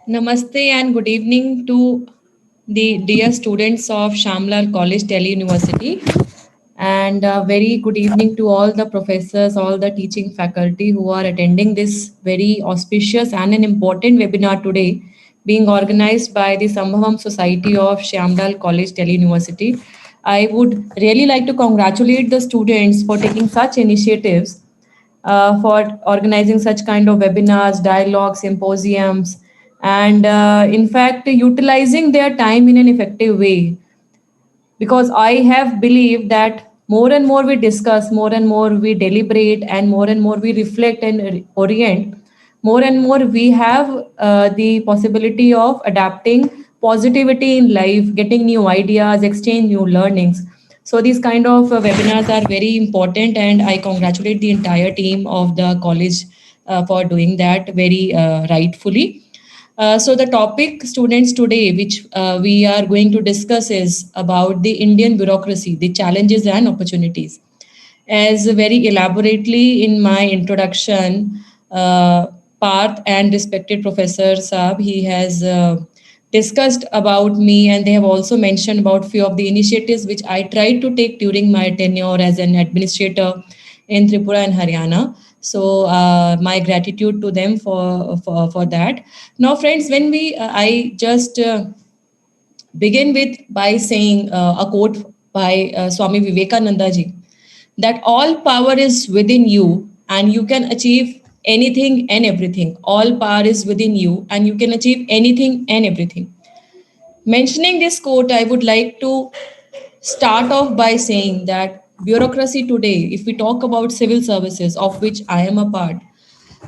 Namaste and good evening to the dear students of Shamlar College, Delhi University. And very good evening to all the professors, all the teaching faculty who are attending this very auspicious and an important webinar today, being organized by the Sambhavam Society of Shyamdal College, Delhi University. I would really like to congratulate the students for taking such initiatives, for organizing such kind of webinars, dialogues, symposiums, and in fact, utilizing their time in an effective way. Because I have believed that more and more we discuss, more and more we deliberate, and more we reflect and orient, more and more we have the possibility of adapting positivity in life, getting new ideas, exchange new learnings. So these kind of webinars are very important, and I congratulate the entire team of the college for doing that very rightfully. So the topic, students, today, which we are going to discuss, is about the Indian bureaucracy, the challenges and opportunities. As very elaborately in my introduction, Parth and respected Professor Saab, he has discussed about me, and they have also mentioned about few of the initiatives which I tried to take during my tenure as an administrator in Tripura and Haryana. So my gratitude to them for that. Now, friends, when we I just begin with by saying a quote by Swami Vivekananda ji, that all power is within you and you can achieve anything and everything. All power is within you and you can achieve anything and everything. Mentioning this quote, I would like to start off by saying that bureaucracy today, if we talk about civil services, of which I am a part,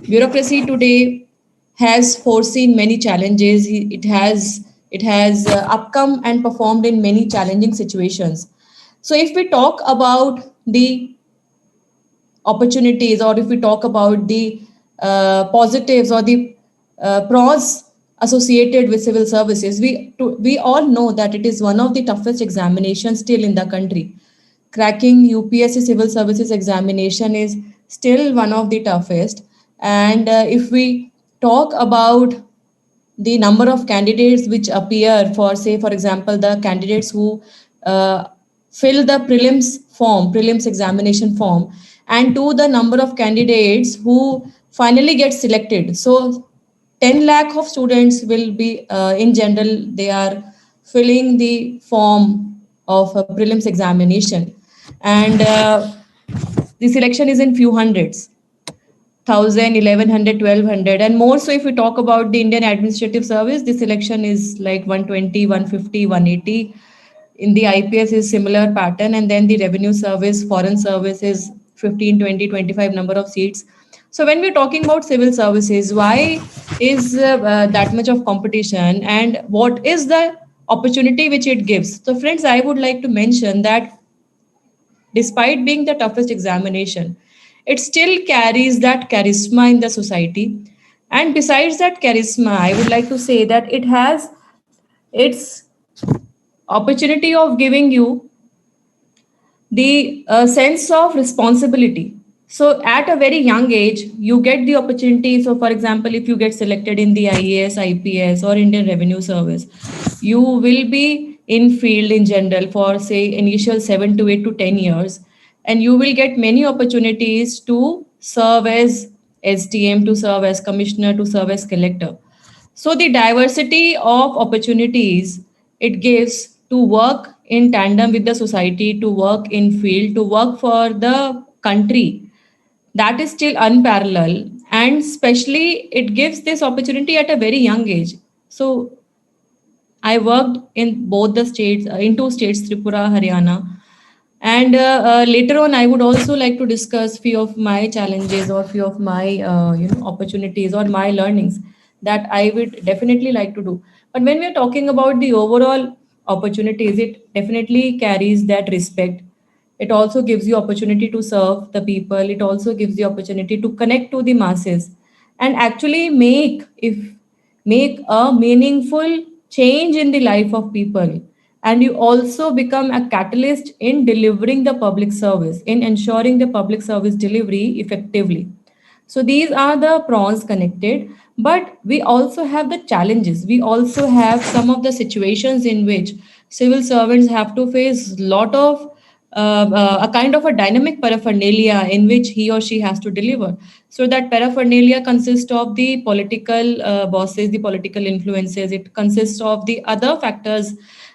bureaucracy today has foreseen many challenges. It has upcome and performed in many challenging situations. So if we talk about the opportunities, or if we talk about the positives or the pros associated with civil services, we all know that it is one of the toughest examinations still in the country. Cracking UPSC civil services examination is still one of the toughest. And if we talk about the number of candidates which appear for, say, for example, the candidates who uh, fill the prelims examination form, and to the number of candidates who finally get selected. So 10 lakh of students will be, in general, they are filling the form of a prelims examination. And the selection is in few hundreds, 1000, 1100, 1200, and more so if we talk about the Indian administrative service, the selection is like 120, 150, 180. In the IPS is similar pattern, and then the revenue service, foreign service is 15, 20, 25 number of seats. So when we're talking about civil services, why is that much of competition, and what is the opportunity which it gives? So friends, I would like to mention that despite being the toughest examination, it still carries that charisma in the society. And besides that charisma, I would like to say that it has its opportunity of giving you the sense of responsibility. So at a very young age, you get the opportunity. So, for example, if you get selected in the IAS, IPS, or Indian Revenue Service, you will be in field in general for, say, initial 7 to 8 to 10 years, and you will get many opportunities to serve as SDM, to serve as commissioner, to serve as collector. So the diversity of opportunities it gives to work in tandem with the society, to work in field, to work for the country, that is still unparalleled. And especially it gives this opportunity at a very young age. So I worked in both the states, in two states, Tripura, Haryana. And later on, I would also like to discuss few of my challenges or few of my opportunities or my learnings that I would definitely like to do. But when we are talking about the overall opportunities, it definitely carries that respect. It also gives you opportunity to serve the people. It also gives you opportunity to connect to the masses and actually make a meaningful change in the life of people. And you also become a catalyst in delivering the public service, in ensuring the public service delivery effectively. So these are the pros connected. But we also have the challenges. We also have some of the situations in which civil servants have to face lot of a kind of a dynamic paraphernalia in which he or she has to deliver. So that paraphernalia consists of the political bosses, the political influences. It consists of the other factors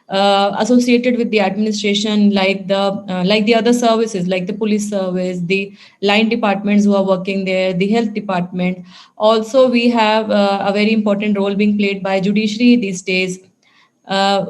associated with the administration, like the other services, like the police service, the line departments who are working there, the health department. Also, we have a very important role being played by judiciary these days. uh,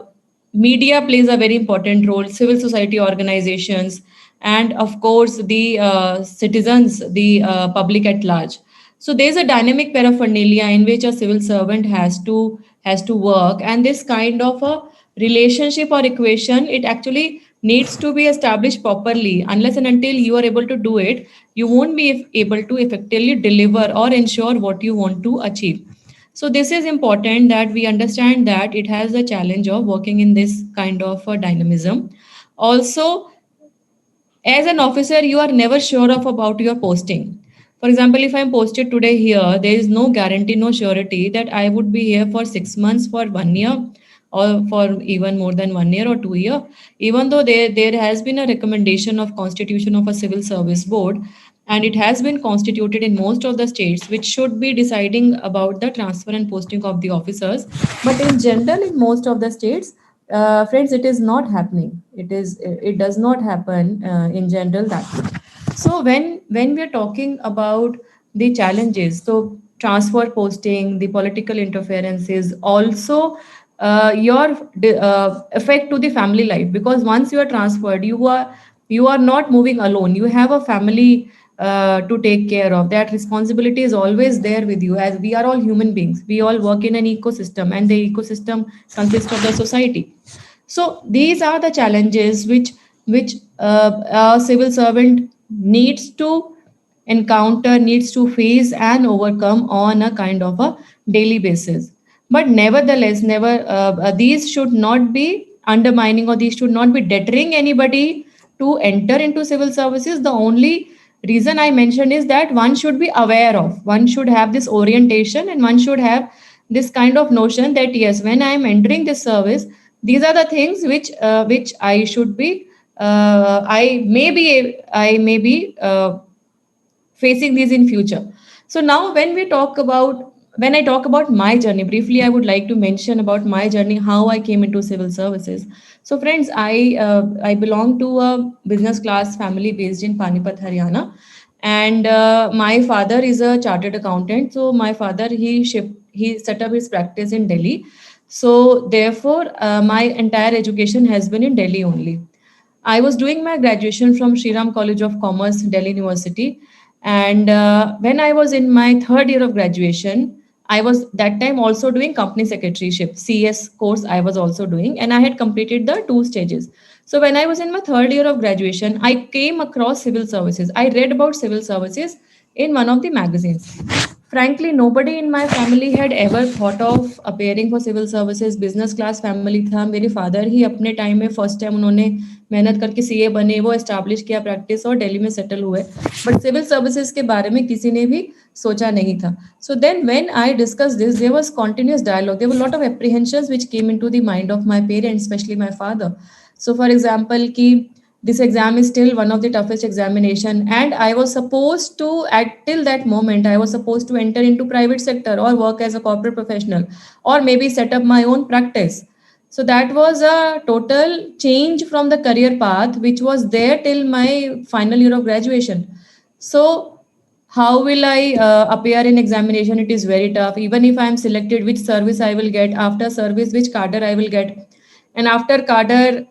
Media plays a very important role, civil society organizations, and of course the citizens, the public at large. So there's a dynamic paraphernalia in which a civil servant has to work, and this kind of a relationship or equation, it actually needs to be established properly. Unless and until you are able to do it, you won't be able to effectively deliver or ensure what you want to achieve. So this is important that we understand that it has the challenge of working in this kind of a dynamism. Also, as an officer, you are never sure of about your posting. For example, if I'm posted today here, there is no guarantee, no surety that I would be here for 6 months, for 1 year, or for even more than 1 year or 2 year. Even though there has been a recommendation of constitution of a civil service board, and it has been constituted in most of the states, which should be deciding about the transfer and posting of the officers. But in general, in most of the states, friends, it is not happening. It does not happen in general that way. So when we are talking about the challenges, so transfer posting, the political interferences, also your effect to the family life, because once you are transferred, you are not moving alone. You have a family to take care of. That responsibility is always there with you, as we are all human beings. We all work in an ecosystem, and the ecosystem consists of the society. So these are the challenges which a civil servant needs to encounter, needs to face and overcome on a kind of a daily basis. But nevertheless, never these should not be undermining, or these should not be deterring anybody to enter into civil services. The only reason I mentioned is that one should be aware of, one should have this orientation, and one should have this kind of notion that yes, when I am entering this service, these are the things which I should be I may be facing these in future. So now when I talk about my journey briefly, I would like to mention about my journey, how I came into civil services. So friends, I belong to a business class family based in Panipat, Haryana. And my father is a chartered accountant. So my father, he set up his practice in Delhi. So therefore my entire education has been in Delhi only. I was doing my graduation from Shriram College of Commerce, Delhi University. And when I was in my third year of graduation, I was that time also doing company secretaryship, CS course I was also doing, and I had completed the two stages. So when I was in my third year of graduation, I came across civil services. I read about civil services in one of the magazines. Frankly, nobody in my family had ever thought of appearing for civil services. Business class family था. मेरे father ही अपने time में first time उन्होंने मेहनत करके CA बने, वो establish किया प्रैक्टिस और दिल्ली में सेटल हुए. बट सिविल सर्विसेज के बारे में किसी ने भी सोचा नहीं था. So then when I discussed this, there was continuous dialogue. There were a lot of apprehensions which came into the mind of my parents, especially my father. So for example, ki this exam is still one of the toughest examination, and I was supposed to, at till that moment, I was supposed to enter into private sector or work as a corporate professional, or maybe set up my own practice. So that was a total change from the career path which was there till my final year of graduation. So how will I appear in examination? It is very tough. Even if I am selected, which service I will get, after service which cadre I will get, and after cadre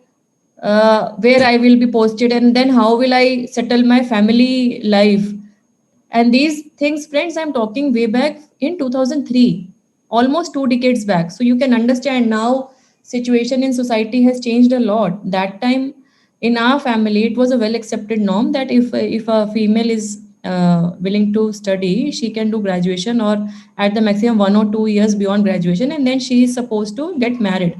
where I will be posted, and then how will I settle my family life. And these things, friends, I'm talking way back in 2003, almost 2 decades back. So you can understand now situation in society has changed a lot. That time in our family, it was a well accepted norm that if a female is willing to study, she can do graduation, or at the maximum 1 or 2 years beyond graduation, and then she is supposed to get married.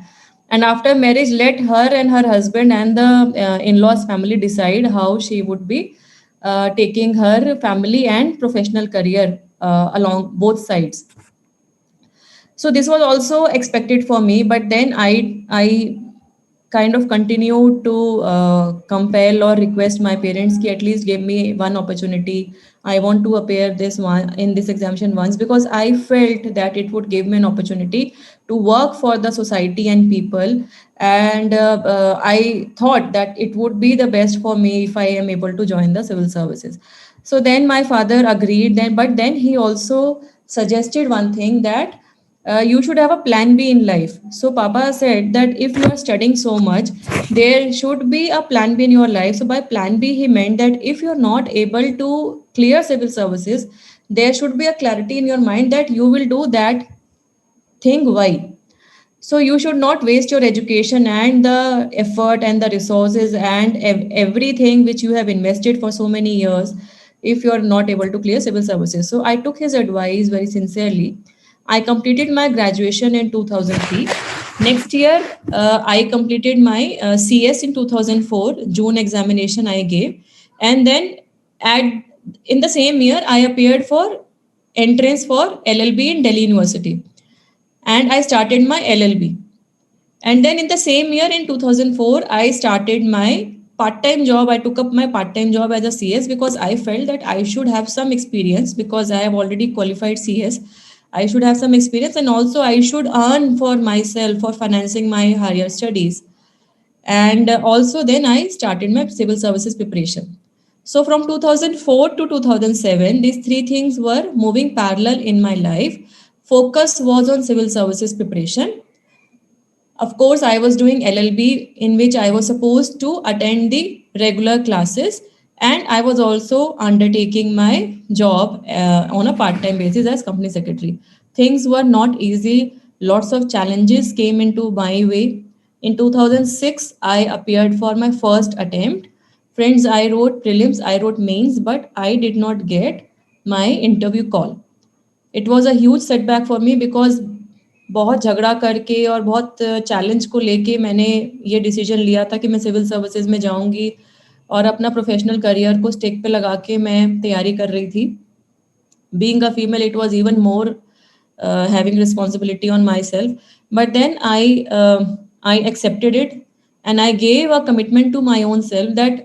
And after marriage, let her and her husband and the in-laws family decide how she would be taking her family and professional career along both sides. So this was also expected for me, but then I kind of continued to compel or request my parents to at least give me one opportunity. I want to appear this one in this examination once, because I felt that it would give me an opportunity to work for the society and people. And I thought that it would be the best for me if I am able to join the civil services. So then my father agreed, then but then he also suggested one thing, that you should have a plan B in life. So Papa said that if you are studying so much, there should be a plan B in your life. So by plan B, he meant that if you're not able to clear civil services, there should be a clarity in your mind that you will do that thing. Why? So you should not waste your education and the effort and the resources and everything which you have invested for so many years if you are not able to clear civil services. So I took his advice very sincerely. I completed my graduation in 2003. Next year, I completed my CS in 2004. June examination I gave, and then at in the same year I appeared for entrance for LLB in Delhi University, and I started my LLB. And then in the same year, in 2004, I started my part-time job. I took up my part-time job as a CS because I felt that I should have some experience, because I have already qualified CS. I should have some experience, and also I should earn for myself for financing my higher studies. And also then I started my civil services preparation. So from 2004 to 2007, these three things were moving parallel in my life. Focus was on civil services preparation. Of course, I was doing LLB, in which I was supposed to attend the regular classes, and I was also undertaking my job on a part time basis as company secretary. Things were not easy, lots of challenges came into my way. In 2006, I appeared for my first attempt. Friends, I wrote prelims, I wrote mains, but I did not get my interview call. It was a huge setback for me, because बहुत झगड़ा करके और बहुत challenge को लेके मैंने ये decision लिया था कि मैं सिविल सर्विसेज में जाऊंगी, और अपना प्रोफेशनल करियर को स्टेक पे लगा के मैं तैयारी कर रही थी. Being a female, it was even more having responsibility on myself. But then I accepted it, and I gave a commitment to my own self that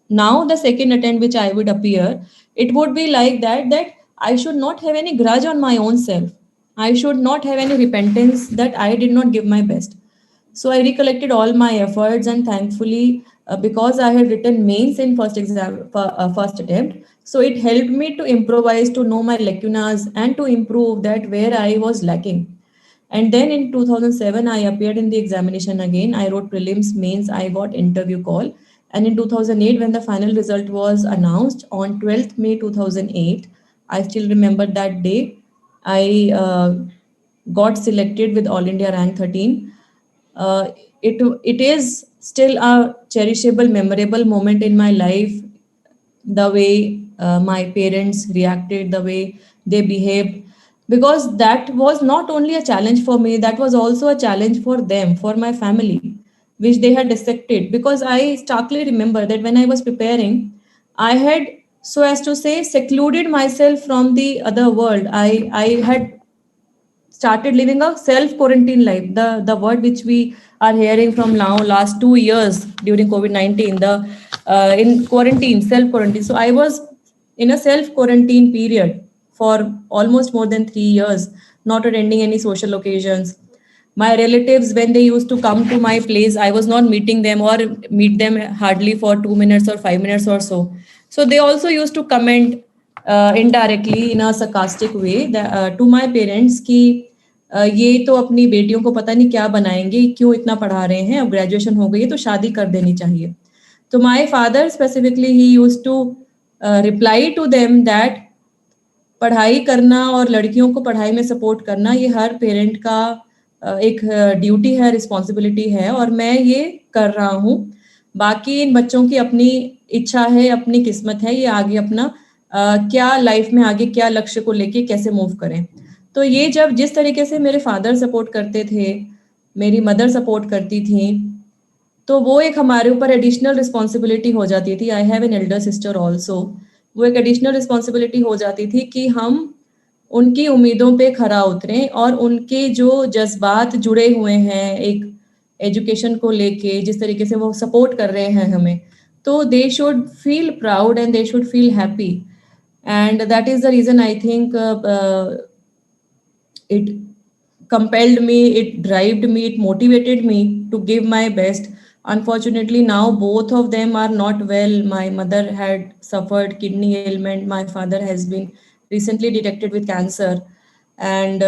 now the second attempt which I would appear, it would be like that I should not have any grudge on my own self. I should not have any repentance that I did not give my best. So I recollected all my efforts, and thankfully, because I had written mains in first attempt, so it helped me to improvise, to know my lacunas, and to improve that where I was lacking. And then in 2007, I appeared in the examination again. I wrote prelims, mains, I got interview call. And in 2008, when the final result was announced on 12th May 2008, I still remember that day. I got selected with All India rank 13. It is still a cherishable, memorable moment in my life. The way my parents reacted, the way they behaved, because that was not only a challenge for me, that was also a challenge for them, for my family, which they had dissected. Because I starkly remember that when I was preparing, I had, so as to say, secluded myself from the other world. I had started living a self quarantine life, the word which we are hearing from now last 2 years during COVID-19, the in quarantine, self quarantine. So I was in a self quarantine period for almost more than 3 years, not attending any social occasions. My relatives, when they used to come to my place, I was not meeting them, or meet them hardly for 2 minutes or 5 minutes or so. So they also used to comment indirectly in a sarcastic way that, to my parents कि ये तो अपनी बेटियों को पता नहीं क्या बनाएंगे, क्यों इतना पढ़ा रहे हैं, अब ग्रेजुएशन हो गई है तो शादी कर देनी चाहिए. तो my father specifically he used to reply to them that पढ़ाई करना और लड़कियों को पढ़ाई में सपोर्ट करना ये हर पेरेंट का एक ड्यूटी है, रिस्पॉन्सिबिलिटी है, और मैं ये कर रहा हूँ. बाकी इन बच्चों की अपनी इच्छा है, अपनी किस्मत है, ये आगे अपना क्या लाइफ में आगे क्या लक्ष्य को लेके कैसे मूव करें. तो ये जब जिस तरीके से मेरे फादर सपोर्ट करते थे, मेरी मदर सपोर्ट करती थी, तो वो एक हमारे ऊपर एडिशनल रिस्पॉन्सिबिलिटी हो जाती थी. I have an elder sister also. वो एक एडिशनल रिस्पॉन्सिबिलिटी हो जाती थी कि हम उनकी उम्मीदों पे खरा उतरें और उनके जो जज्बात जुड़े हुए हैं एक एजुकेशन को लेके, जिस तरीके से वो सपोर्ट कर रहे हैं हमें, तो they should feel proud and they should feel happy. And that is the reason I think it compelled me, it drived me, it motivated me to give my best. Unfortunately, now both of them are not well. My mother had suffered kidney ailment. My father has been recently detected with cancer. And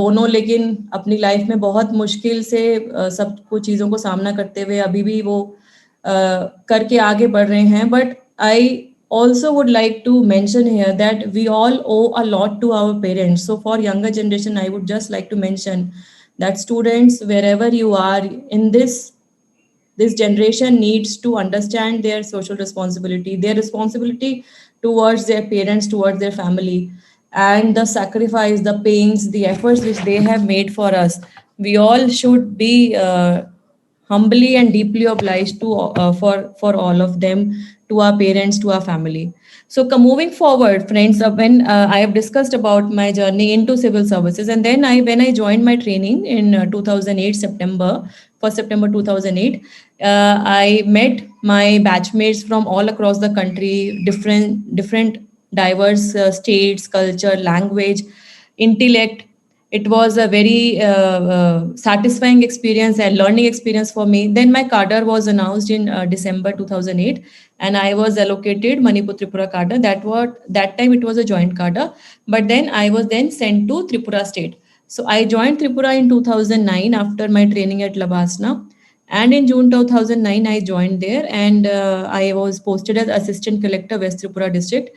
दोनों लेकिन अपनी life में बहुत मुश्किल से सब कुछ चीज़ों को सामना करते हुए अभी भी वो करके आगे बढ़ रहे हैं. But I also would like to mention here that we all owe a lot to our parents. So for younger generation, I would just like to mention that students, wherever you are in this generation, needs to understand their social responsibility, their responsibility towards their parents, towards their family, and the sacrifice, the pains, the efforts which they have made for us. We all should be humbly and deeply obliged to for all of them, to our parents, to our family. So moving forward, friends, when I have discussed about my journey into civil services, and then when I joined my training in 2008 September, 1st September 2008, I met my batchmates from all across the country, different diverse states, culture, language, intellect. It was a very satisfying experience and learning experience for me. Then my cadre was announced in December 2008, and I was allocated Manipur Tripura cadre. That time it was a joint cadre, but then I was then sent to Tripura state. So I joined Tripura in 2009 after my training at Labasna. And in June 2009, I joined there, and I was posted as Assistant Collector, West Tripura District.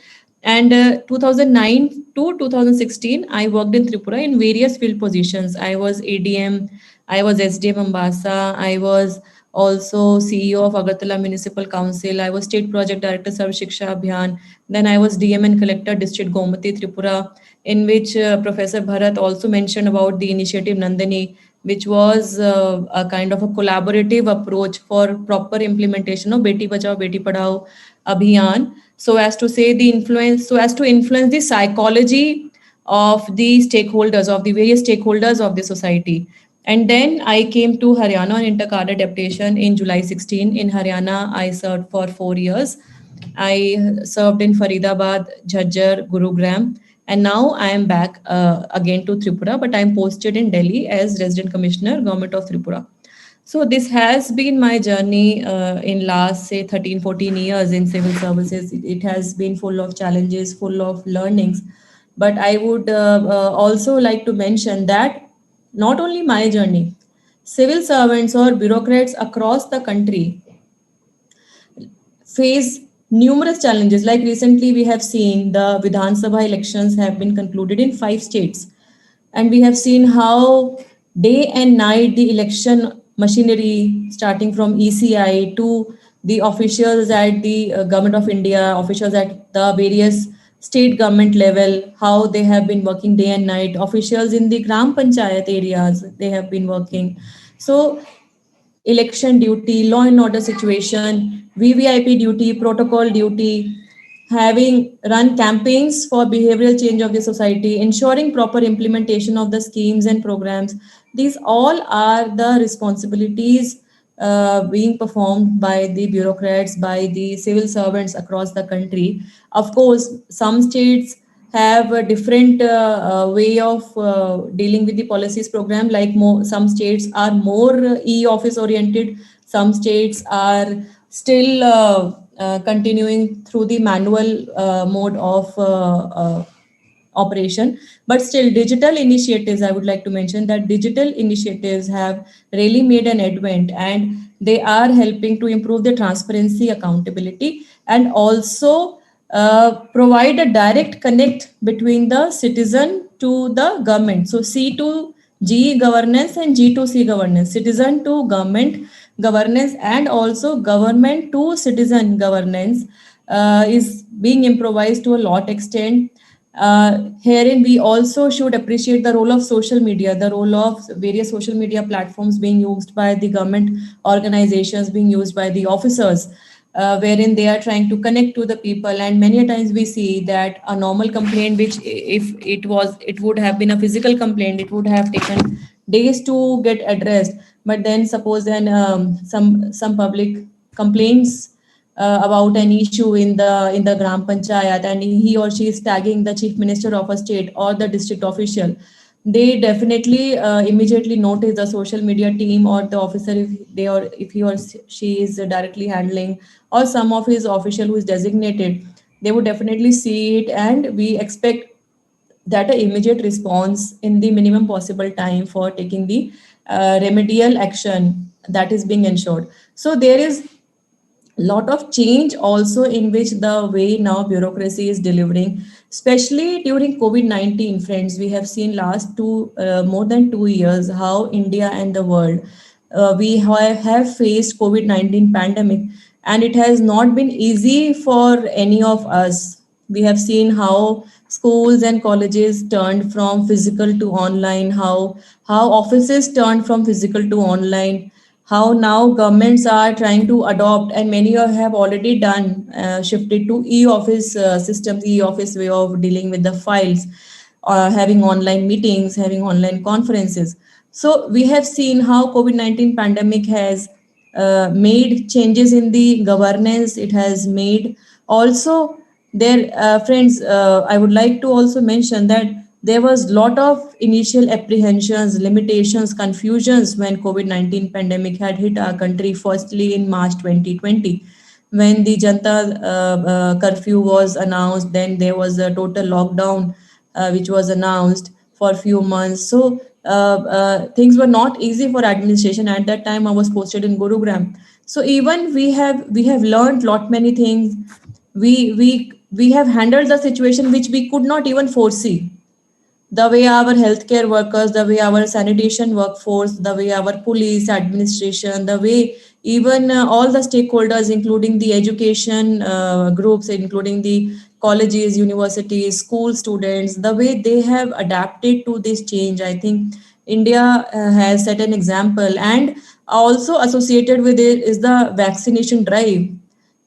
And 2009 to 2016, I worked in Tripura in various field positions. I was ADM, I was SDM Ambassa, I was also CEO of Agartala Municipal Council, I was State Project Director, Sarv Shiksha Abhiyan. Then I was DM and Collector, District Gomati, Tripura, in which Professor Bharat also mentioned about the initiative Nandini, which was a kind of a collaborative approach for proper implementation of Beti Bachao, Beti Padhao Abhiyan, so as to say the influence, so as to influence the psychology of the stakeholders, of the various stakeholders of the society. And then I came to Haryana on intercadre deputation in July 16. In Haryana, I served for 4 years. I served in Faridabad, Jhajjar, Gurugram, and now I am back again to Tripura, but I am posted in Delhi as Resident Commissioner, Government of Tripura. So this has been my journey in last say 13, 14 years in civil services. It has been full of challenges, full of learnings. But I would also like to mention that not only my journey, civil servants or bureaucrats across the country face numerous challenges. Like recently, we have seen the Vidhan Sabha elections have been concluded in 5 states. And we have seen how day and night the election machinery, starting from ECI to the officials at the Government of India, officials at the various state government level, how they have been working day and night, officials in the Gram Panchayat areas, they have been working. So election duty, law and order situation, VVIP duty, protocol duty, having run campaigns for behavioral change of the society, ensuring proper implementation of the schemes and programs. These all are the responsibilities being performed by the bureaucrats, by the civil servants across the country. Of course, some states have a different way of dealing with the policies program. Like some states are more e-office oriented, some states are still continuing through the manual mode of operation. But still, digital initiatives, I would like to mention that digital initiatives have really made an advent, and they are helping to improve the transparency, accountability, and also provide a direct connect between the citizen to the government. So C2G governance and G2C governance, citizen to government governance, and also government to citizen governance is being improvised to a lot extent. Herein, we also should appreciate the role of social media, the role of various social media platforms being used by the government organizations, being used by the officers. wherein they are trying to connect to the people. And many a times we see that a normal complaint, which if it would have been a physical complaint, it would have taken days to get addressed. But then suppose then some public complaints about an issue in the gram panchayat, and he or she is tagging the chief minister of a state or the district official, they definitely immediately notice the social media team or the officer, if he or she is directly handling, or some of his official who is designated, they would definitely see it, and we expect that a immediate response in the minimum possible time for taking the remedial action that is being ensured. So there is lot of change also in which the way now bureaucracy is delivering, especially during covid-19. Friends, we have seen last more than 2 years how India and the world, have faced covid-19 pandemic, and it has not been easy for any of us. We have seen how schools and colleges turned from physical to online, how offices turned from physical to online, how now governments are trying to adopt, and many have already done, shifted to e-office systems, e-office way of dealing with the files, having online meetings, having online conferences. So we have seen how covid-19 pandemic has made changes in the governance. It has made also there, friends, I would like to also mention that there was lot of initial apprehensions, limitations, confusions when covid-19 pandemic had hit our country, firstly in march 2020, when the janta curfew was announced. Then there was a total lockdown which was announced for a few months. So things were not easy for administration. At that time I was posted in gurugram, so even we have learned lot many things. We have handled the situation which we could not even foresee, the way our healthcare workers, the way our sanitation workforce, the way our police administration, the way even all the stakeholders, including the education groups, including the colleges, universities, school students, the way they have adapted to this change. I think India has set an example, and also associated with it is the vaccination drive.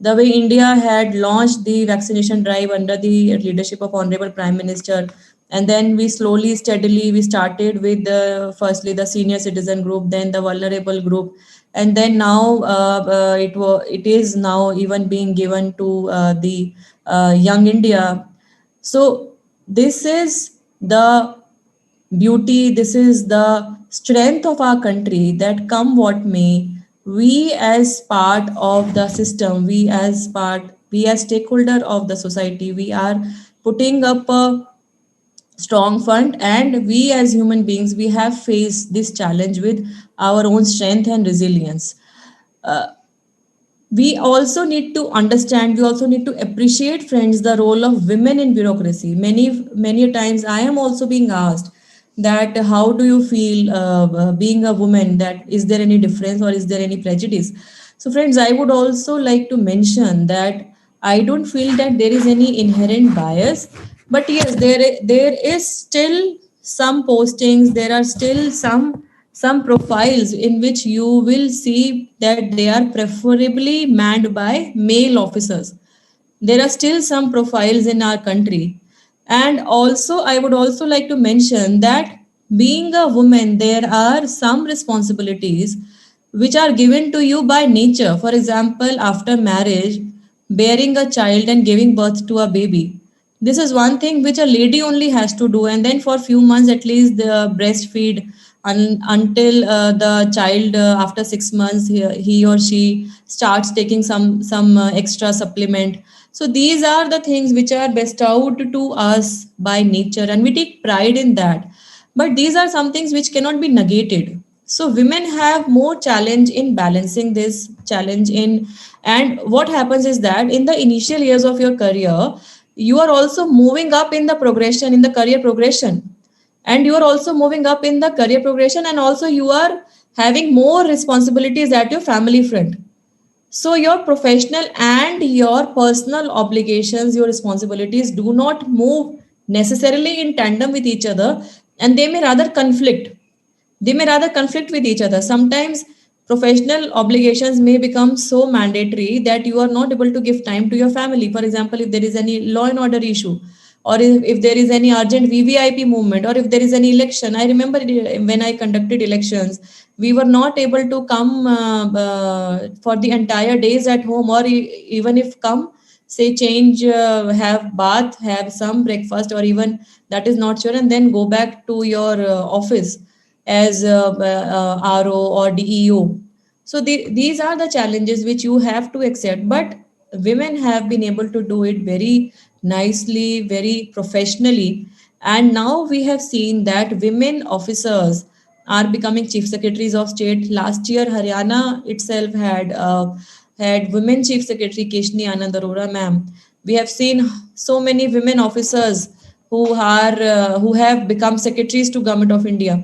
The way India had launched the vaccination drive under the leadership of Honorable Prime Minister, and then we slowly, steadily, we started with firstly the senior citizen group, then the vulnerable group, and then now it is now even being given to the young India. So this is the beauty, this is the strength of our country, that come what may, we as part of the system, we as stakeholder of the society, we are putting up a strong front, and we as human beings, we have faced this challenge with our own strength and resilience. Uh, we also need to understand, we also need to appreciate, friends, the role of women in bureaucracy. Many times I am also being asked that how do you feel being a woman, that is there any difference or is there any prejudice. So friends, I would also like to mention that I don't feel that there is any inherent bias, but yes, there is still some postings, there are still some profiles in which you will see that they are preferably manned by male officers. There are still some profiles in our country. And also I would also like to mention that being a woman, there are some responsibilities which are given to you by nature. For example, after marriage, bearing a child and giving birth to a baby, this is one thing which a lady only has to do, and then for few months at least the breastfeed until the child, after 6 months, he or she starts taking some extra supplement. So these are the things which are bestowed to us by nature, and we take pride in that. But these are some things which cannot be negated. So women have more challenge in balancing this challenge in. And what happens is that in the initial years of your career, you are also moving up in the progression, in the career progression, and you are also moving up in the career progression, and also you are having more responsibilities at your family front. So your professional and your personal obligations, your responsibilities do not move necessarily in tandem with each other, and they may rather conflict with each other. Sometimes Professional obligations may become so mandatory that you are not able to give time to your family. For example, if there is any law and order issue, or if there is any urgent VVIP movement, or if there is any election. I remember when I conducted elections, we were not able to come for the entire days at home, or even if come, say change, have bath, have some breakfast, or even that is not sure, and then go back to your office as RO or DEO. So these are the challenges which you have to accept. But women have been able to do it very nicely, very professionally. And now we have seen that women officers are becoming chief secretaries of state. Last year, Haryana itself had women chief secretary Keshni Anand Arora ma'am. We have seen so many women officers who have become secretaries to Government of India.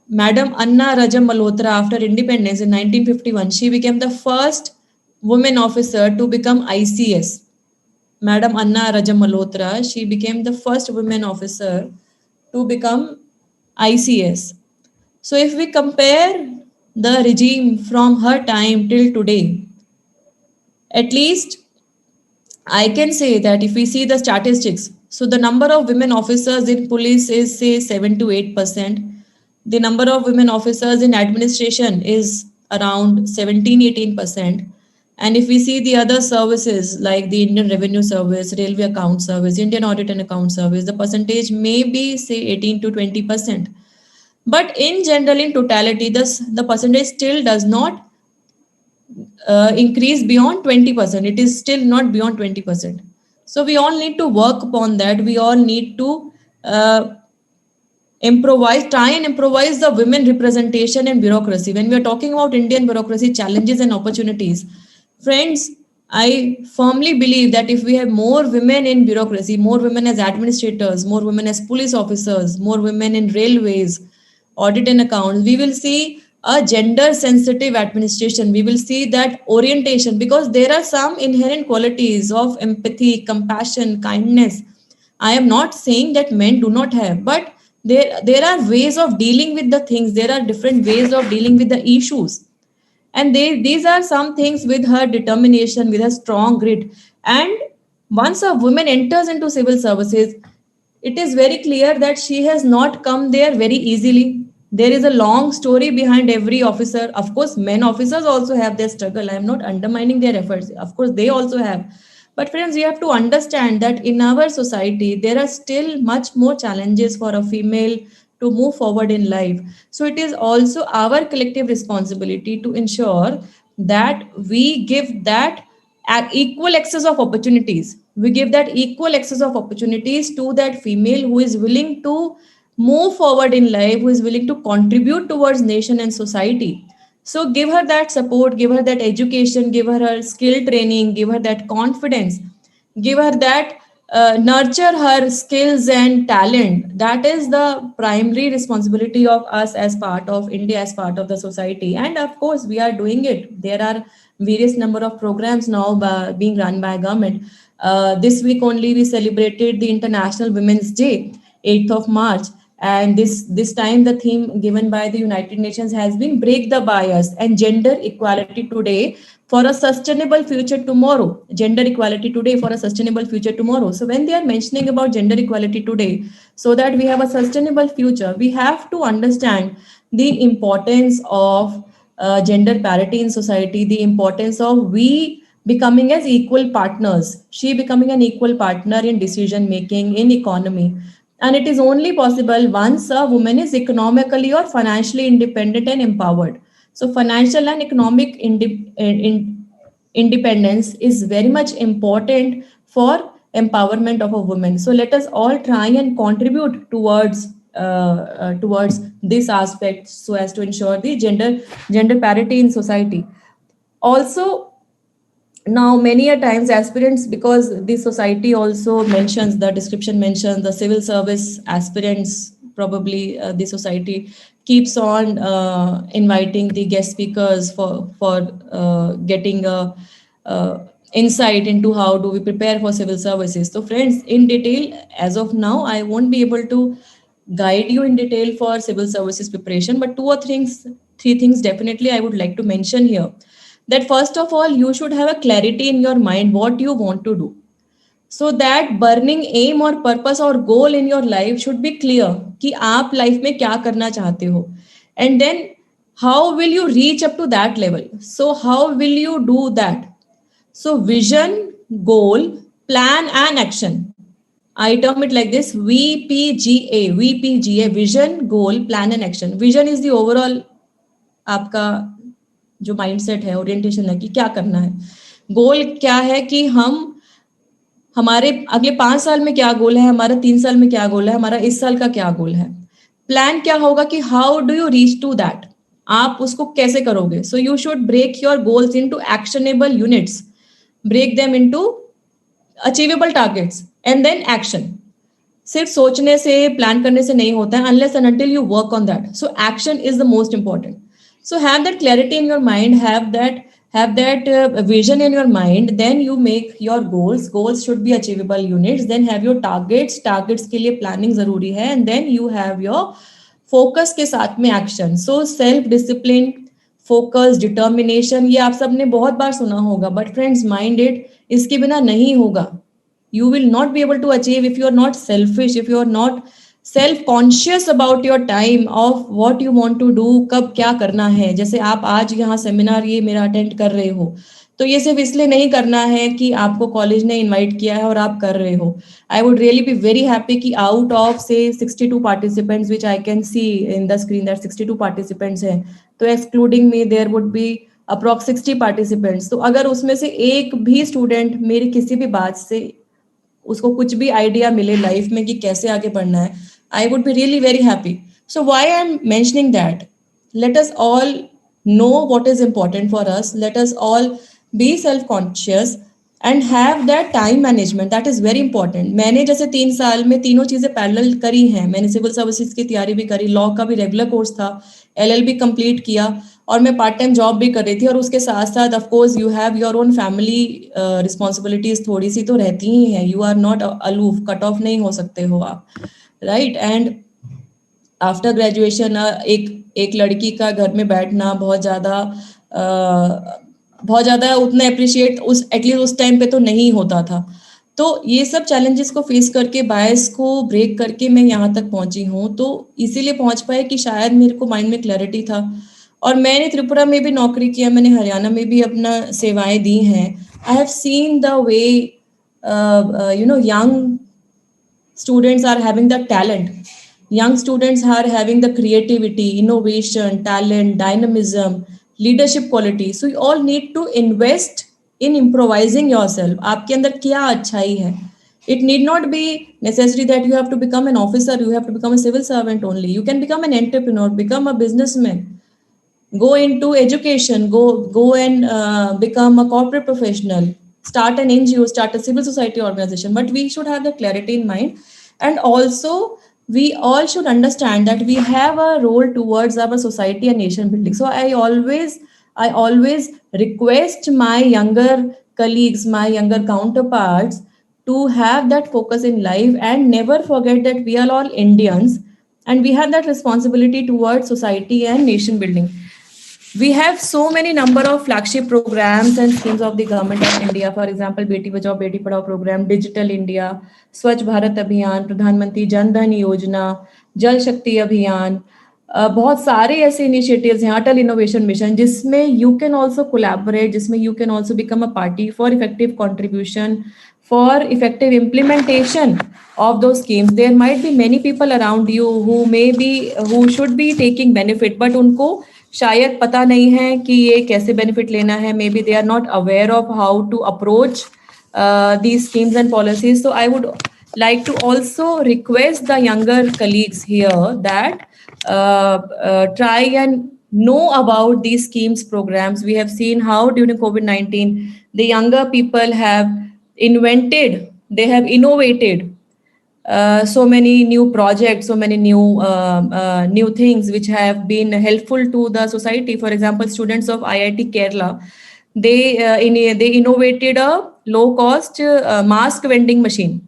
Madam Anna Rajam Malhotra, after independence in 1951, she became the first woman officer to become ICS. Madam Anna Rajam Malhotra, she became the first woman officer to become ICS. So if we compare the regime from her time till today, at least I can say that if we see the statistics, so the number of women officers in police is say 7 to 8%. The number of women officers in administration is around 17-18%. And if we see the other services like the Indian Revenue Service, Railway Account Service, Indian Audit and Account Service, the percentage may be say 18 to 20%. But in general, in totality, the percentage still does not increase beyond 20%. It is still not beyond 20%. So we all need to work upon that. We all need to try and improvise the women representation in bureaucracy. When we are talking about Indian bureaucracy challenges and opportunities, friends, I firmly believe that if we have more women in bureaucracy, more women as administrators, more women as police officers, more women in railways, audit and accounts, we will see a gender sensitive administration. We will see that orientation, because there are some inherent qualities of empathy, compassion, kindness. I am not saying that men do not have, but there are ways of dealing with the things. There are different ways of dealing with the issues, and these are some things with her determination, with her strong grit. And once a woman enters into civil services, it is very clear that she has not come there very easily. There is a long story behind every officer. Of course, men officers also have their struggle. I am not undermining their efforts. Of course, they also have. But friends, you have to understand that in our society, there are still much more challenges for a female to move forward in life. So it is also our collective responsibility to ensure that we give that equal access of opportunities. We give that equal access of opportunities to that female who is willing to move forward in life, who is willing to contribute towards nation and society. So give her that support, give her that education, give her skill training, give her that confidence, give her that nurture her skills and talent. That is the primary responsibility of us as part of India, as part of the society. And of course, we are doing it. There are various number of programs now being run by government. This week only we celebrated the International Women's Day, 8th of March. And this time the theme given by the United Nations has been break the bias and gender equality today for a sustainable future tomorrow. Gender equality today for a sustainable future tomorrow. So when they are mentioning about gender equality today, so that we have a sustainable future, we have to understand the importance of gender parity in society, the importance of we becoming as equal partners, she becoming an equal partner in decision making, in economy. And it is only possible once a woman is economically or financially independent and empowered. So financial and economic independence is very much important for empowerment of a woman. So let us all try and contribute towards this aspect, so as to ensure the gender parity in society. Also, now many a times aspirants, because the society also mentions, the description mentions the civil service aspirants, probably the society keeps on inviting the guest speakers for getting a insight into how do we prepare for civil services. So friends, in detail, as of now I won't be able to guide you in detail for civil services preparation, but two or three things definitely I would like to mention here. That first of all, you should have a clarity in your mind what you want to do. So that burning aim or purpose or goal in your life should be clear कि आप life में क्या करना चाहते हो. And then how will you reach up to that level? So how will you do that? So vision, goal, plan and action. I term it like this: VPGA. VPGA, vision, goal, plan and action. Vision is the overall आपका जो mindset है, orientation है कि क्या करना है. गोल क्या है कि हमारे अगले 5 साल में क्या गोल है, हमारा 3 साल में क्या गोल है, हमारा इस साल का क्या गोल है. प्लान क्या होगा कि how do you reach to that, आप उसको कैसे करोगे. So you should break your goals into actionable units, break them into achievable targets and then action. सिर्फ सोचने से, प्लान करने से नहीं होता है unless and until you work on that. So action is the most important. So have that clarity in your mind, have that vision in your mind. Then you make your goals should be achievable units. Then have your targets के लिए planning जरूरी है. And then you have your focus के साथ में action. So self discipline, focus, determination, ये आप सबने बहुत बार सुना होगा. But friends, mind it, इसके बिना नहीं होगा. You will not be able to achieve if you are not selfish, if you are not self conscious about your time of what you want to do, कब क्या करना है. जैसे आप आज यहाँ सेमिनार ये मेरा अटेंड कर रहे हो, तो ये सिर्फ इसलिए नहीं करना है कि आपको कॉलेज ने इनवाइट किया है और आप कर रहे हो. I would really be very happy कि आउट ऑफ से 62 participants which I can see in the screen that 62 participants हैं, तो excluding me there would be approx 60 participants. तो अगर उसमें से एक भी स्टूडेंट मेरी किसी भी बात से उसको कुछ भी आइडिया मिले लाइफ में कि कैसे आगे बढ़ना है, I would be really very happy. So why I'm mentioning that? Let us all know what is important for us. Let us all be self-conscious and have that time management. That is very important. मैंने जैसे 3 साल में तीनों चीजें parallel करी हैं. मैंने civil services की तैयारी भी करी, लॉ का भी रेगुलर कोर्स था, LLB कंप्लीट किया और मैं पार्ट टाइम जॉब भी कर रही थी. और उसके साथ साथ of course you have your own family responsibilities, थोड़ी सी तो रहती ही हैं. You are not aloof, cut off नहीं हो सकते हो आप, राइट. एंड आफ्टर ग्रेजुएशन एक लड़की का घर में बैठना बहुत ज़्यादा उतना अप्रिशिएट उस एटलीस्ट उस टाइम पे तो नहीं होता था. तो ये सब चैलेंजेस को फेस करके, बायस को ब्रेक करके मैं यहाँ तक पहुंची हूँ. तो इसीलिए पहुंच पाए कि शायद मेरे को माइंड में क्लैरिटी था. और मैंने त्रिपुरा में भी नौकरी किया, मैंने हरियाणा में भी अपना सेवाएं दी हैं. I have seen the way young students are having the talent, young students are having the creativity, innovation, talent, dynamism, leadership quality. So you all need to invest in improvising yourself. आपके अंदर क्या अच्छाई है. It need not be necessary that you have to become an officer, you have to become a civil servant only. You can become an entrepreneur, become a businessman, go into education, go and become a corporate professional, start an NGO, start a civil society organization. But we should have the clarity in mind. And also we all should understand that we have a role towards our society and nation building. So I always request my younger colleagues, my younger counterparts, to have that focus in life and never forget that we are all Indians and we have that responsibility towards society and nation building. We have so many number of flagship programs and schemes of the government of India. For example, Beti Bachao Beti Padhao program, Digital India, Swachh Bharat Abhiyan, प्रधानमंत्री जन धन योजना, जल शक्ति अभियान. बहुत सारे ऐसे initiatives हैं, अटल innovation mission, जिसमें यू कैन ऑल्सो कोलैबोरेट, जिसमें you can also become a party for effective contribution, for effective implementation of those schemes. There might be many people around you who should be taking benefit, but उनको शायद पता नहीं है कि ये कैसे benefit लेना है. Maybe they are not aware of how to approach these schemes and policies. So I would like to also request the younger colleagues here that try and know about these schemes, programs. We have seen how during COVID-19 the younger people have innovated so many new projects, so many new things which have been helpful to the society. For example, students of IIT Kerala, they innovated a low cost mask vending machine,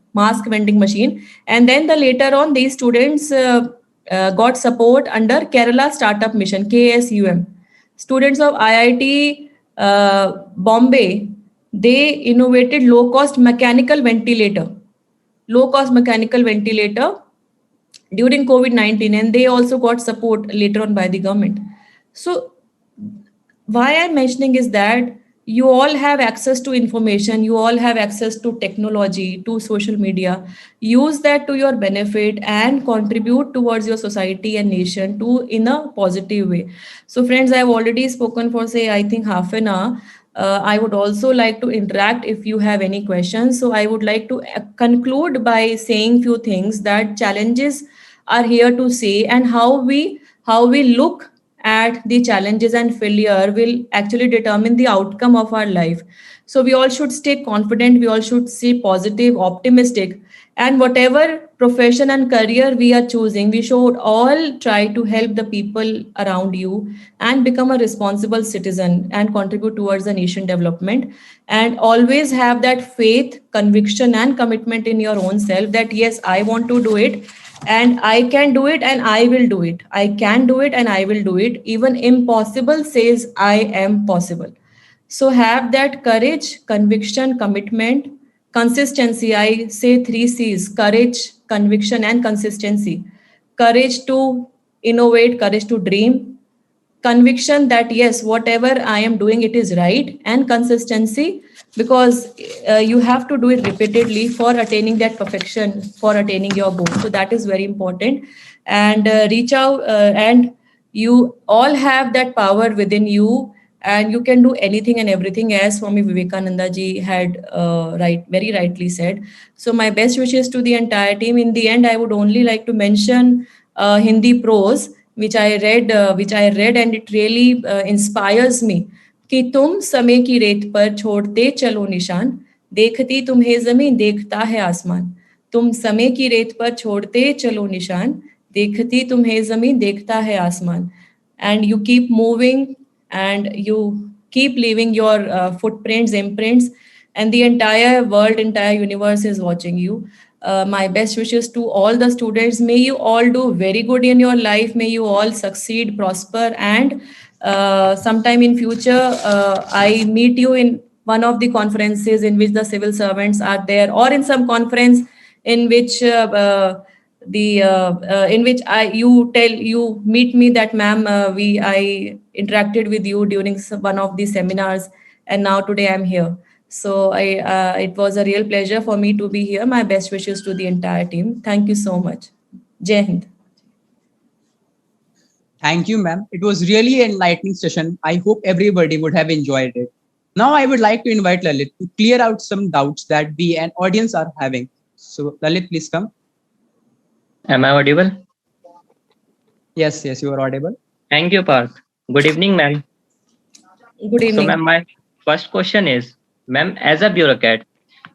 and then later on these students got support under Kerala Startup Mission, KSUM. Students of IIT Bombay, they innovated low cost mechanical ventilator during COVID-19, and they also got support later on by the government. So why I'm mentioning is that you all have access to information, you all have access to technology, to social media. Use that to your benefit and contribute towards your society and nation to in a positive way. So, friends, I've already spoken for say I think half an hour. I would also like to interact if you have any questions. So I would like to conclude by saying few things that challenges are here to stay, and how we look at the challenges and failure will actually determine the outcome of our life. So we all should stay confident, we all should stay positive, optimistic, and whatever profession and career we are choosing, we should all try to help the people around you and become a responsible citizen and contribute towards the nation development. And always have that faith, conviction, and commitment in your own self that yes, I want to do it, and I can do it, and I will do it. I can do it and I will do it. Even impossible says I am possible. So have that courage, conviction, commitment, consistency. I say three C's: courage, conviction, and consistency. Courage to innovate, courage to dream, conviction that yes, whatever I am doing, it is right, and consistency because you have to do it repeatedly for attaining that perfection, for attaining your goal. So that is very important. And reach out, and you all have that power within you, and you can do anything and everything, as Swami Vivekananda ji had very rightly said. So my best wishes to the entire team. In the end, I would only like to mention Hindi prose which I read, and it really inspires me कि तुम समय की रेत पर छोड़ते चलो निशान, देखती तुम्हें जमीन देखता है आसमान. तुम समय की रेत पर छोड़ते चलो निशान, देखती तुम्हें जमीन देखता है आसमान. And you keep moving, and you keep leaving your footprints, imprints, and the entire world, entire universe is watching you. My best wishes to all the students. May you all do very good in your life. May you all succeed, prosper, and sometime in future, I meet you in one of the conferences in which the civil servants are there, or in some conference in which the in which you meet me that ma'am, I interacted with you during one of the seminars, and now today I'm here. So it was a real pleasure for me to be here. My best wishes to the entire team. Thank you so much. Jai Hind. Thank you, ma'am. It was really an enlightening session. I hope everybody would have enjoyed it. Now I would like to invite Lalit to clear out some doubts that we and audience are having. So Lalit, please come. Am I audible? Yes, you are audible. Thank you, Parth. Good evening, ma'am. Good evening. So, ma'am, my first question is, ma'am, as a bureaucrat,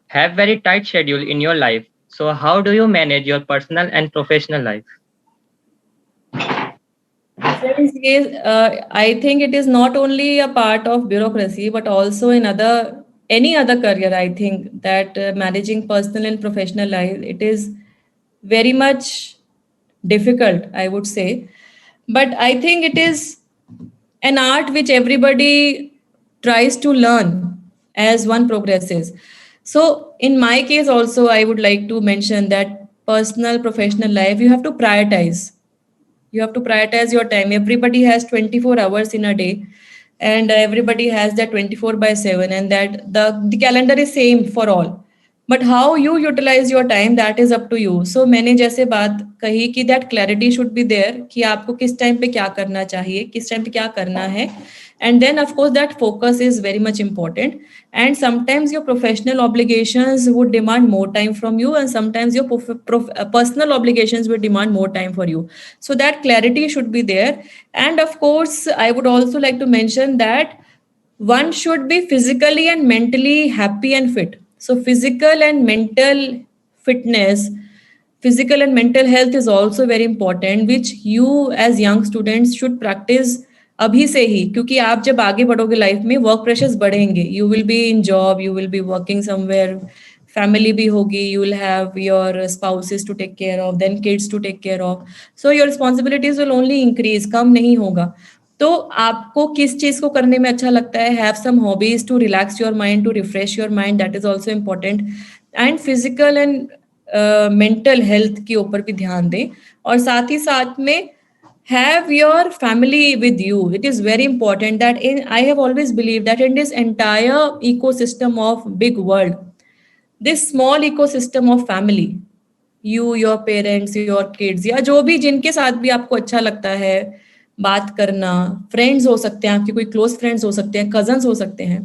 have very tight schedule in your life. So, how do you manage your personal and professional life? I think it is not only a part of bureaucracy, but also in any other career. I think that managing personal and professional life, it is very much difficult, I would say. But I think it is an art which everybody tries to learn as one progresses. So, in my case, also, I would like to mention that personal, professional life, you have to prioritize. You have to prioritize your time. Everybody has 24 hours in a day, and everybody has that 24 by 7, and that the calendar is same for all. But how you utilize your time, that is up to you. So मैंने जैसे बात कही कि that clarity should be there कि आपको किस time पे क्या करना चाहिए, किस टाइम पे क्या करना है. And then of course that focus is very much important. And sometimes your professional obligations would demand more time from you, and sometimes your personal obligations will demand more time for you. So that clarity should be there. And of course, I would also like to mention that one should be physically and mentally happy and fit. So physical and mental fitness, physical and mental health is also very important, which you as young students should practice अभी से ही, क्योंकि आप जब आगे बढ़ोगे life में, work pressures बढ़ेंगे. You will be in job, you will be working somewhere family bhi hogi, you will have your spouses to take care of, then kids to take care of, so your responsibilities will only increase, कम नहीं होगा. तो आपको किस चीज को करने में अच्छा लगता है, have some hobbies to relax your mind, to refresh your mind, that is also important. And physical and mental health के ऊपर भी ध्यान दें, और साथ ही साथ में have your family with you. It is very important that I have always believed that in this entire ecosystem of big world, this small ecosystem of family, you, your parents, your kids, या जो भी जिनके साथ भी आपको अच्छा लगता है बात करना, फ्रेंड्स हो सकते हैं आपके, कोई क्लोज फ्रेंड्स हो सकते हैं, कजन्स हो सकते हैं,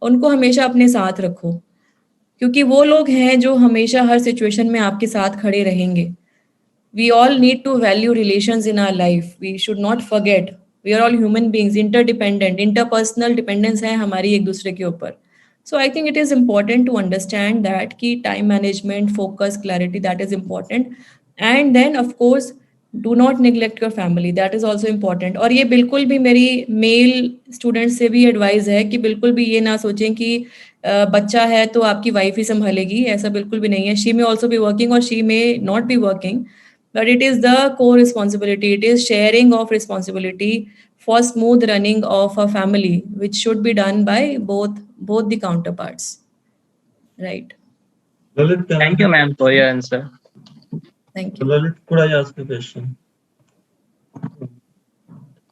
उनको हमेशा अपने साथ रखो, क्योंकि वो लोग हैं जो हमेशा हर सिचुएशन में आपके साथ खड़े रहेंगे. We all need to value relations in our life. We should not forget. We are all human beings, interdependent. Interpersonal dependence है हमारी एक दूसरे के ऊपर. So I think it is important to understand that कि time management, focus, clarity, that is important. And then of course, do not neglect your family. That is also important. और ये बिल्कुल भी मेरी मेल स्टूडेंट से भी advice है कि बिल्कुल भी ये ना सोचें कि बच्चा है तो आपकी वाइफ ही संभालेगी, ऐसा बिल्कुल भी नहीं है. She may also be working और she may not be working, but it is the core responsibility, it is sharing of responsibility for smooth running of a family, which should be done by both the counterparts, right? Lalit, Thank you, ma'am, for your answer. Thank you. Lalit, could I ask a question?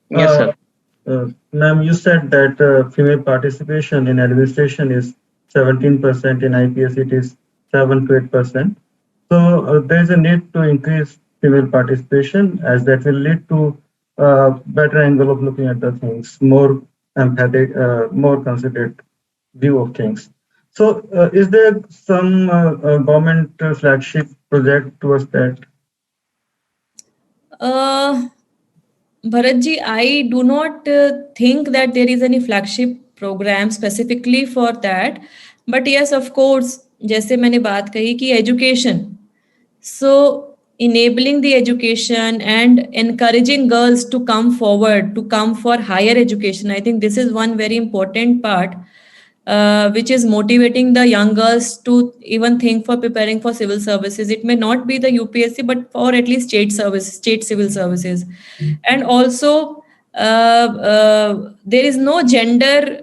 Yes, sir. Ma'am, you said that female participation in administration is 17%, in IPS it is 7 to 8%. So there is a need to increase female participation, as that will lead to better angle of looking at the things, more emphatic, more considered view of things. So is there some government flagship project towards that? Bharat ji, I do not think that there is any flagship program specifically for that. But yes, of course, जैसे मैंने बात कही कि education. So enabling the education and encouraging girls to come forward, to come for higher education. I think this is one very important part, which is motivating the young girls to even think for preparing for civil services. It may not be the UPSC, but for at least state civil services. And also, there is no gender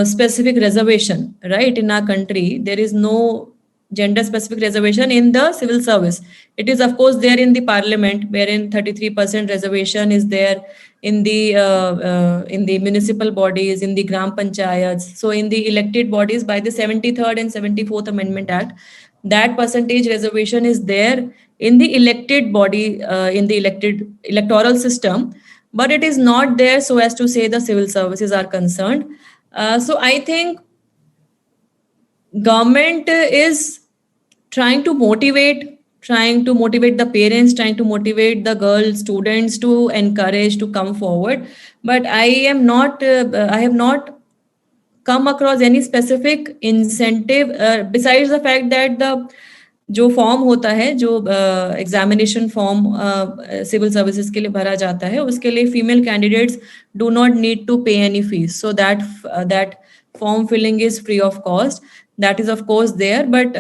specific reservation, right? In our country, there is no gender specific reservation in the civil service. It is of course there in the parliament, wherein 33% reservation is there in the municipal bodies, in the gram panchayats. So in the elected bodies, by the 73rd and 74th Amendment Act, that percentage reservation is there in the elected body, in the electoral system, but it is not there so as to say the civil services are concerned. So I think government is trying to motivate the parents, trying to motivate the girl students to encourage to come forward. But I have not come across any specific incentive, besides the fact that the जो form होता है, जो examination form civil services के लिए भरा जाता है, उसके लिए female candidates do not need to pay any fees, so that form filling is free of cost. That is of course there, but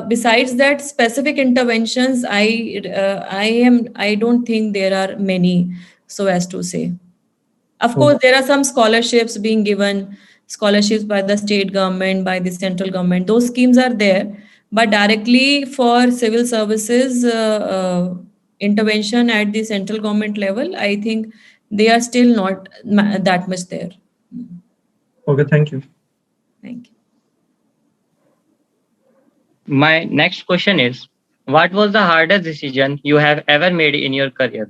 besides that specific interventions, I don't think there are many, so as to say. Of course there are some scholarships being given, scholarships by the state government, by the central government, those schemes are there, but directly for civil services intervention at the central government level, I think they are still not that much there. Okay, thank you. Thank you. My next question is, what was the hardest decision you have ever made in your career?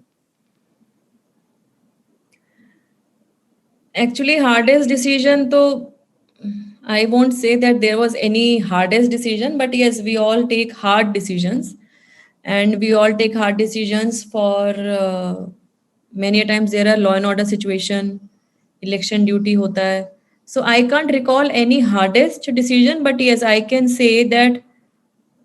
Actually, hardest decision, तो I won't say that there was any hardest decision, but yes, we all take hard decisions, and we all take hard decisions for many a times there are law and order situation, election duty hota hai. So I can't recall any hardest decision, but yes, I can say that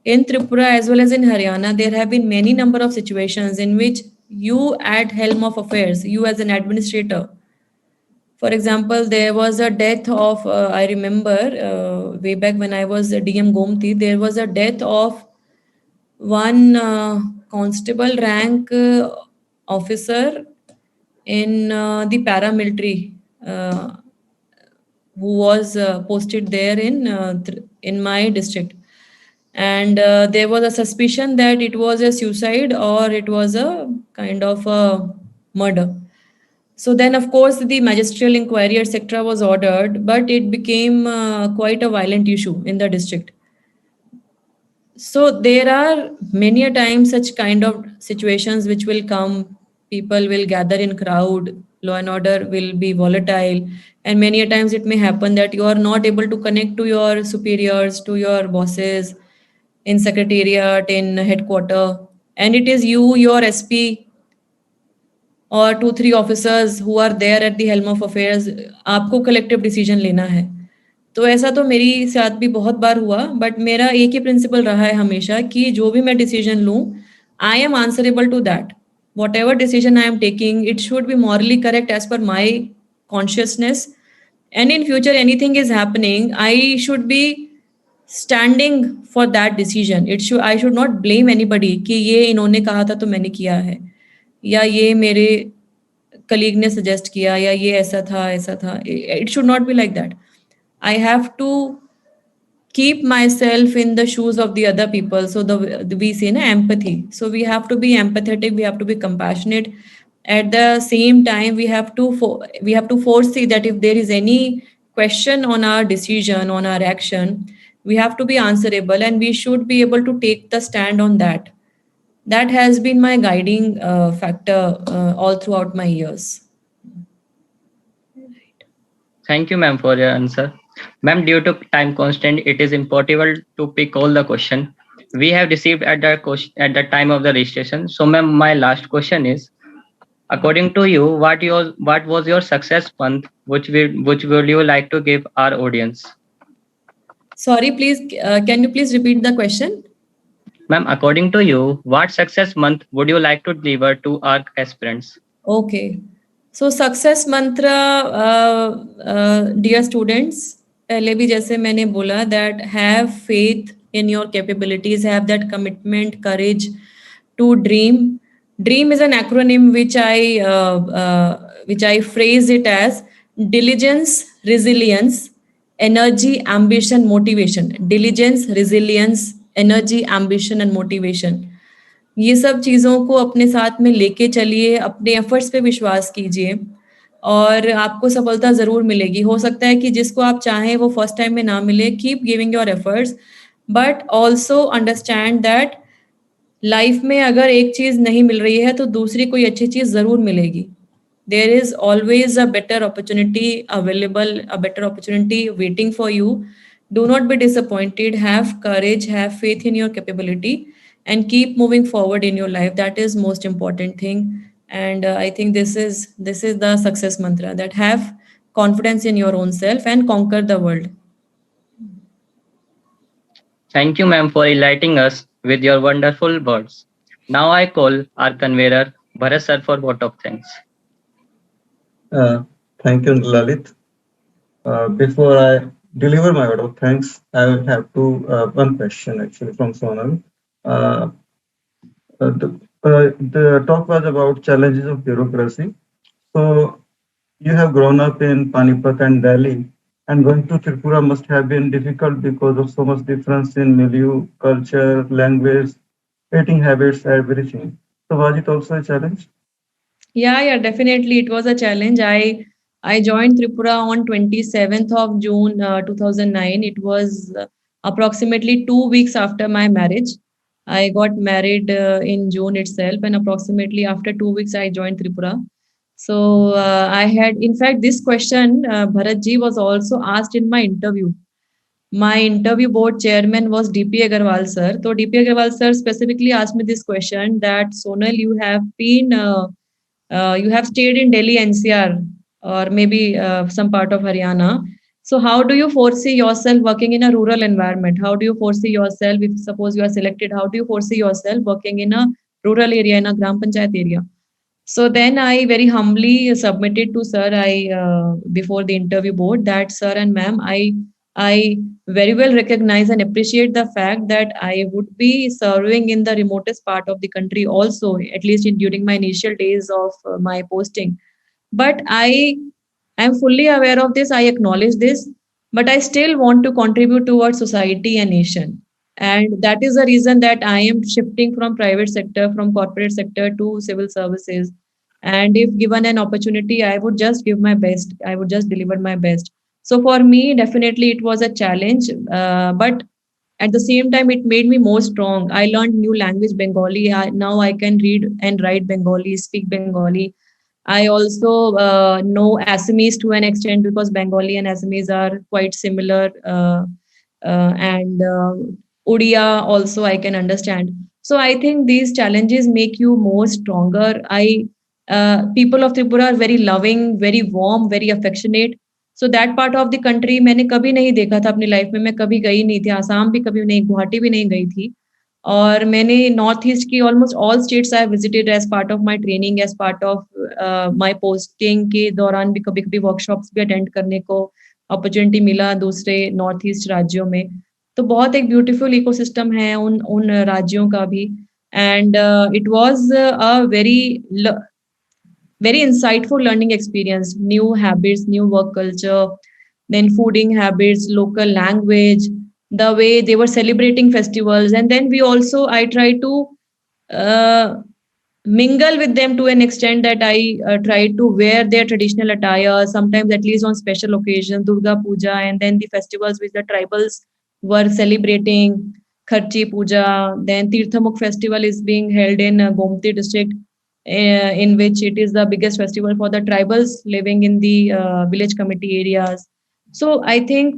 in Tripura as well as in Haryana, there have been many number of situations in which you at helm of affairs, you as an administrator, For example, there was a death of, I remember way back when I was a DM Gomti, there was a death of one constable rank officer in the paramilitary who was posted there in my district, and there was a suspicion that it was a suicide or it was a kind of a murder. So then, of course, the magisterial inquiry, etc., was ordered, but it became quite a violent issue in the district. So there are many a time such kind of situations which will come. People will gather in crowd, law and order will be volatile, and many a times it may happen that you are not able to connect to your superiors, to your bosses in secretariat, in headquarter, and it is you, your SP, और 2-3 officers who are there at the helm of affairs, आपको collective decision लेना है। तो ऐसा तो मेरी साथ भी बहुत बार हुआ, बट मेरा एक ही प्रिंसिपल रहा है हमेशा कि जो भी मैं डिसीजन लूँ, I am answerable to that. Whatever decision I am taking, it should be morally correct as per my consciousness. And in future, anything is happening, I should be standing for that decision. I should not blame anybody कि ये इन्होंने कहा था तो मैंने किया है, या ये मेरे कलीग ने सजेस्ट किया, या ये ऐसा था। It should not be like that. I have to keep myself in the shoes of the other people. So we say na empathy. So we have to be empathetic. We have to be compassionate. At the same time, we have to foresee that if there is any question on our decision, on our action, we have to be answerable, and we should be able to take the stand on that. That has been my guiding factor all throughout my years. Thank you, ma'am, for your answer. Ma'am, due to time constraint, it is impossible to pick all the question we have received at the time of the registration. So, ma'am, my last question is: according to you, what was your success month? Which would you like to give our audience? Sorry, please, can you please repeat the question? Ma'am, according to you, what success month would you like to deliver to our aspirants? Okay. So success mantra, dear students, पहले भी जैसे मैंने बोला that have faith in your capabilities, have that commitment, courage to dream. Dream is an acronym which I phrase it as diligence, resilience, energy, ambition, motivation. Diligence, resilience, energy, ambition and motivation. ये सब चीज़ों को अपने साथ में लेके चलिए, अपने एफर्ट्स पे विश्वास कीजिए और आपको सफलता ज़रूर मिलेगी। हो सकता है कि जिसको आप चाहें वो फर्स्ट टाइम में ना मिले। Keep giving your efforts, but also understand that life में अगर एक चीज़ नहीं मिल रही है तो दूसरी कोई अच्छी चीज़ ज़रूर मिलेगी। There is always a better opportunity available, a better opportunity waiting for you. Do not be disappointed. Have courage, have faith in your capability, and keep moving forward in your life. That is most important thing. And I think this is the success mantra, that have confidence in your own self and conquer the world. Thank you, ma'am, for enlightening us with your wonderful words. Now I call our convener, Bharat sir, for vote of thanks. Thank you, Lalit. Before I deliver my word of thanks, I will have one question actually from Sonal. The talk was about challenges of bureaucracy. So you have grown up in Panipat and Delhi, and going to Tripura must have been difficult because of so much difference in milieu, culture, language, eating habits, everything. So was it also a challenge? Yeah, definitely. It was a challenge. I joined Tripura on 27th of June 2009. It was approximately 2 weeks after my marriage. I got married in June itself, and approximately after 2 weeks, I joined Tripura. So I had, in fact, this question, Bharat ji, was also asked in my interview. My interview board chairman was DP Agarwal sir. So DP Agarwal sir specifically asked me this question, that Sonal, you have stayed in Delhi NCR or maybe some part of Haryana. So how do you foresee yourself working in a rural environment? How do you foresee yourself, if suppose you are selected, how do you foresee yourself working in a rural area, in a Gram Panchayat area? So then I very humbly submitted to sir, before the interview board, that sir and ma'am, I very well recognize and appreciate the fact that I would be serving in the remotest part of the country also, at least during my initial days of my posting. But I am fully aware of this. I acknowledge this, but I still want to contribute towards society and nation. And that is the reason that I am shifting from private sector, from corporate sector to civil services. And if given an opportunity, I would just give my best. I would just deliver my best. So for me, definitely it was a challenge, but at the same time, it made me more strong. I learned new language, Bengali. Now I can read and write Bengali, speak Bengali. I also know Assamese to an extent because Bengali and Assamese are quite similar. And Odia also I can understand. So I think these challenges make you more stronger. People of Tripura are very loving, very warm, very affectionate. So that part of the country मैंने कभी नहीं देखा था अपनी life में. मैं कभी गई नहीं थी. आसाम भी कभी नहीं, गुवाहाटी भी नहीं गई थी. और मैंने नॉर्थ ईस्ट की almost all states I visited as part of my training, as part of my posting के दौरान भी कभी कभी वर्कशॉप्स भी अटेंड करने को अपॉर्चुनिटी मिला दूसरे नॉर्थ ईस्ट राज्यों में. तो बहुत एक ब्यूटीफुल इकोसिस्टम है उन उन राज्यों का भी. And it was a very insightful learning experience, new habits, new work culture, then fooding habits, local language, the way they were celebrating festivals. And then we also, I try to uh, mingle with them to an extent that I try to wear their traditional attire, sometimes at least on special occasions, Durga Puja, and then the festivals which the tribals were celebrating, Kharchi Puja. Then Tirthamukh festival is being held in Gomti district, in which it is the biggest festival for the tribals living in the village committee areas. So I think,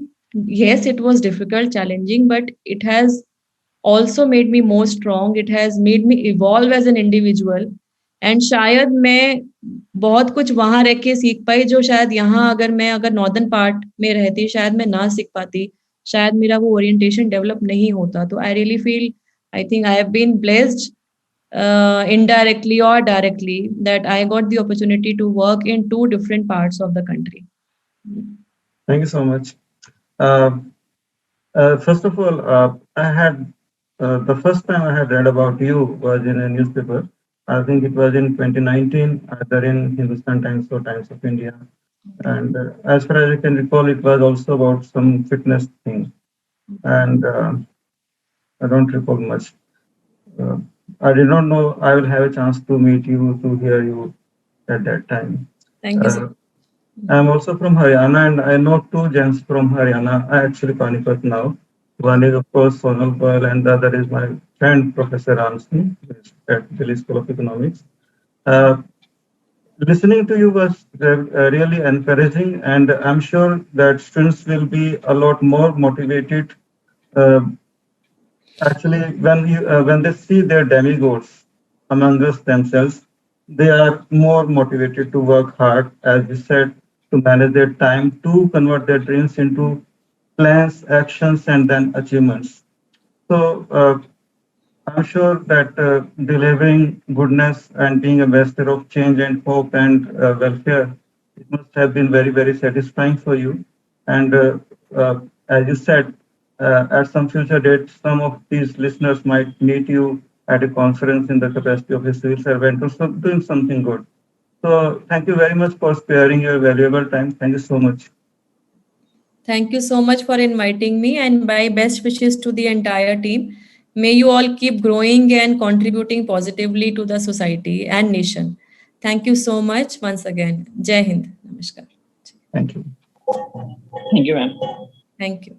yes, it was difficult, challenging, but it has also made me more strong. It has made me evolve as an individual. And शायद मैं बहुत कुछ वहां रह के सीख पाई जो शायद यहाँ अगर नॉर्दर्न पार्ट में रहती शायद मैं ना सीख पाती, शायद मेरा वो ओरिएंटेशन डेवलप नहीं होता. तो I really feel, I think I have been blessed indirectly or directly that I got the opportunity to work in two different parts of the country. Thank you so much. First of all, I had the first time I had read about you was in a newspaper. I think it was in 2019, either in Hindustan Times or Times of India. And as far as I can recall, it was also about some fitness thing. And I don't recall much. I did not know I will have a chance to meet you, to hear you at that time. Thank you, sir. I'm also from Haryana, and I know two gents from Haryana. I actually Panipat now. One is, of course, Sonal Pal, and the other is my friend, Professor Ramsey, at Delhi School of Economics. Listening to you was really encouraging, and I'm sure that students will be a lot more motivated. Actually, when they see their demigods among us themselves, they are more motivated to work hard, as you said, to manage their time, to convert their dreams into plans, actions, and then achievements. So I'm sure that delivering goodness and being a ambassador of change and hope and welfare, it must have been very, very satisfying for you. And as you said, at some future date, some of these listeners might meet you at a conference in the capacity of a civil servant or doing something good. So thank you very much for sparing your valuable time. Thank you so much. Thank you so much for inviting me, and my best wishes to the entire team. May you all keep growing and contributing positively to the society and nation. Thank you so much once again. Jai Hind. Namaskar. Thank you. Thank you, ma'am. Thank you.